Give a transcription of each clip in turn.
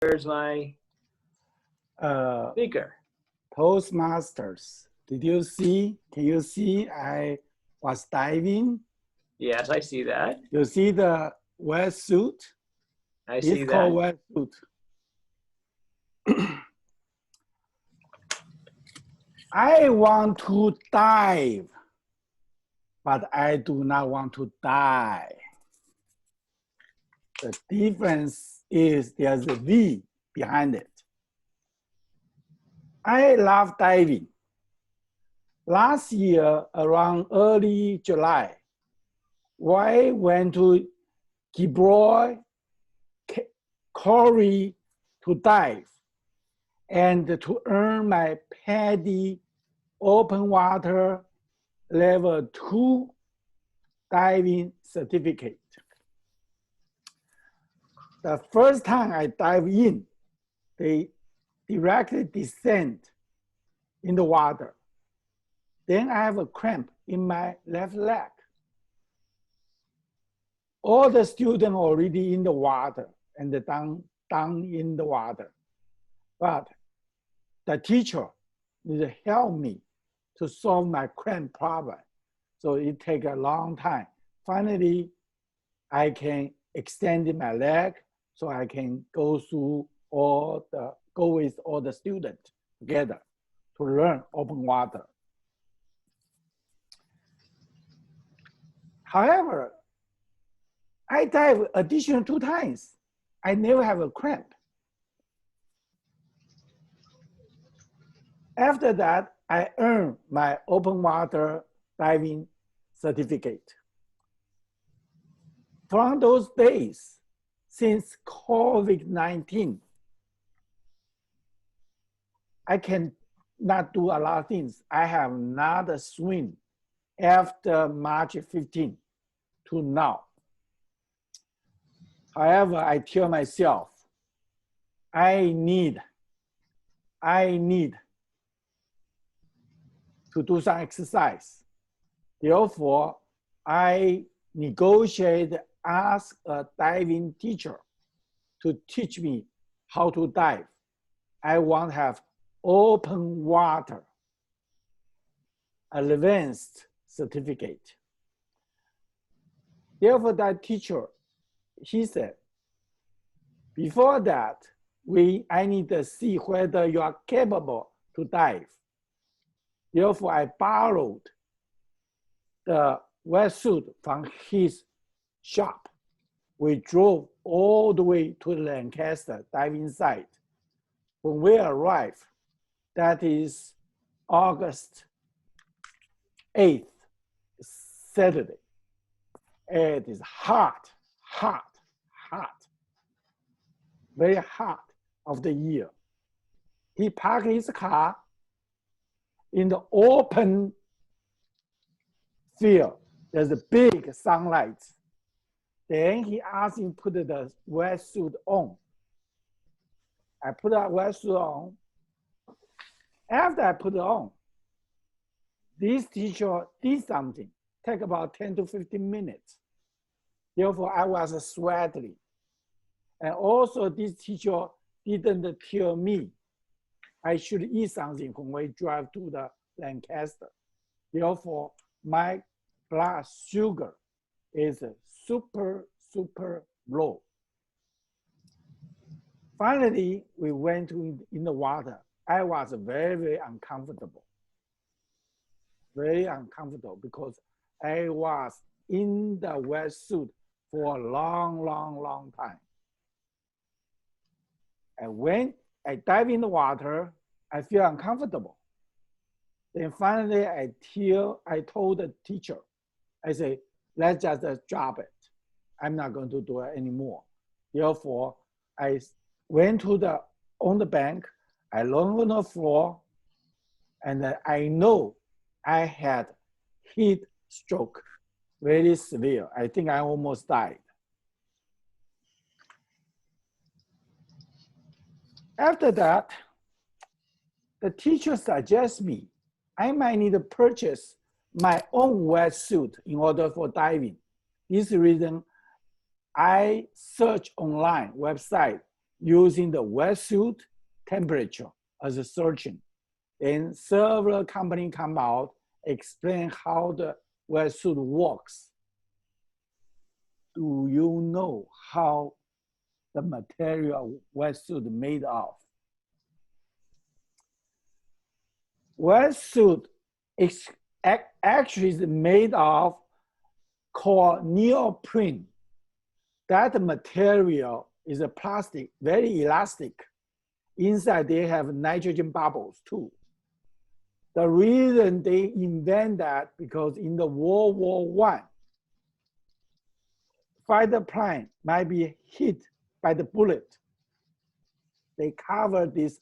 Where's my speaker? Toastmasters. Did you see? Can you see I was diving? Yes, I see that. You see the wetsuit? I see It's that. called wetsuit. I want to dive, but I do not want to die. The difference is there's a V behind it. I love diving. Last year, around early July, I went to Gilboa, Corey to dive and to earn my PADI open water level 2 diving certificate. The first time I dive in, they directly descend in the water. Then I have a cramp in my left leg. All the students already in the water and down in the water. But the teacher need to help me to solve my cramp problem. So it takes a long time. Finally, I can extend my leg so I can go with all the students together to learn open water. However, I dive additional 2 times. I never have a cramp. After that, I earned my open water diving certificate. From those days, since COVID-19, I can not do a lot of things. I have not swim after March 15 to now. However, I tell myself, I need to do some exercise. Therefore, I negotiate, ask a diving teacher to teach me how to dive. I want to have open water advanced certificate. Therefore, that teacher, he said, before that, I need to see whether you are capable to dive. Therefore, I borrowed the wetsuit from his shop. We drove all the way to Lancaster diving site. When we arrived, that is August 8th, Saturday. It is hot, very hot of the year. He parked his car in the open field. There's a big sunlight. Then he asked me to put the wetsuit on. I put that wetsuit on. After I put it on, this teacher did something. Take about 10 to 15 minutes. Therefore, I was sweating. And also, this teacher didn't tell me I should eat something when we drive to the Lancaster. Therefore, my blood sugar is super low. Finally, we went in the water. I was very uncomfortable. Very uncomfortable because I was in the wetsuit for a long time. And when I dive in the water, I feel uncomfortable. Then finally, I told the teacher, I say, let's just drop it. I'm not going to do it anymore. Therefore, I went on the bank, I lay on the floor, and I know I had heat stroke, very severe. I think I almost died. After that, the teacher suggests me I might need to purchase my own wetsuit in order for diving. This reason, I search online website using the wetsuit temperature as a searching. Then several companies come out, explain how the wetsuit works. Do you know how the material wetsuit made of? Wetsuit is actually is made of called neoprene. That material is a plastic, very elastic. Inside they have nitrogen bubbles too. The reason they invent that because in the World War I, fighter plane might be hit by the bullet. They cover this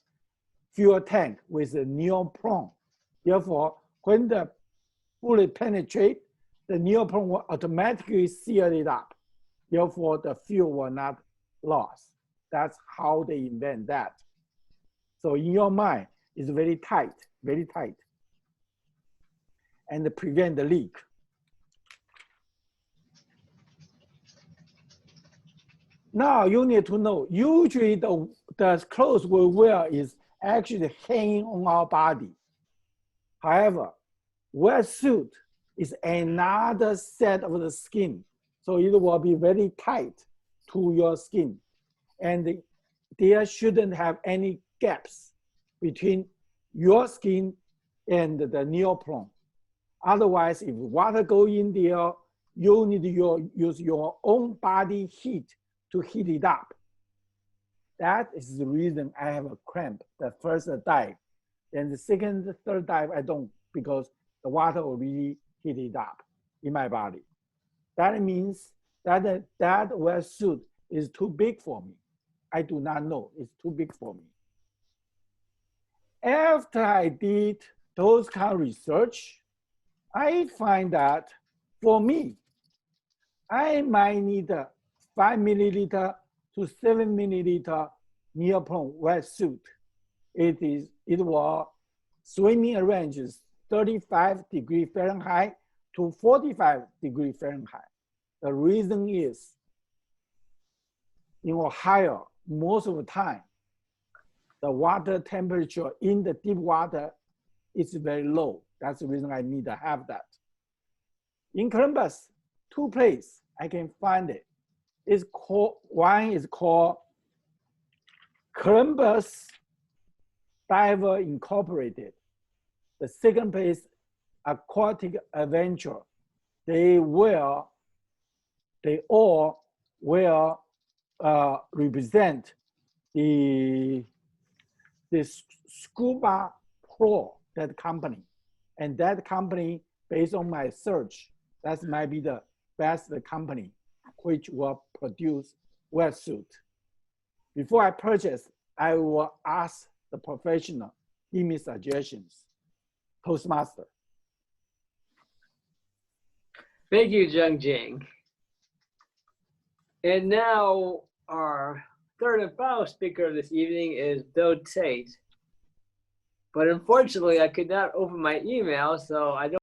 fuel tank with a neoprene. Therefore, when the bullet penetrates, the neoprene will automatically seal it up. Therefore, the fuel will not lost. That's how they invent that. So in your mind, it's very tight, and prevent the leak. Now you need to know, usually the clothes we wear is actually hanging on our body. However, wetsuit is another set of the skin. So it will be very tight to your skin. And there shouldn't have any gaps between your skin and the neoprene. Otherwise, if water go in there, you need to use your own body heat to heat it up. That is the reason I have a cramp the first dive. Then the second, third dive, I don't, because the water will really heat it up in my body. That means that that wetsuit is too big for me. I do not know, it's too big for me. After I did those kind of research, I find that for me, I might need a 5 milliliter to 7 milliliter neoprene wetsuit. It will swimming ranges 35 degrees Fahrenheit to 45 degrees Fahrenheit. The reason is in Ohio, most of the time, the water temperature in the deep water is very low. That's the reason I need to have that. In Columbus, 2 places I can find it. One is called Columbus Diver Incorporated. The second place, Aquatic Adventure. They all will represent the Scuba Pro, that company. And that company, based on my search, that might be the best company which will produce wetsuit. Before I purchase, I will ask the professional, give me suggestions. Toastmaster. Thank you, Jung Jing. And now our third and final speaker this evening is Bill Tate. But unfortunately, I could not open my email, so I don't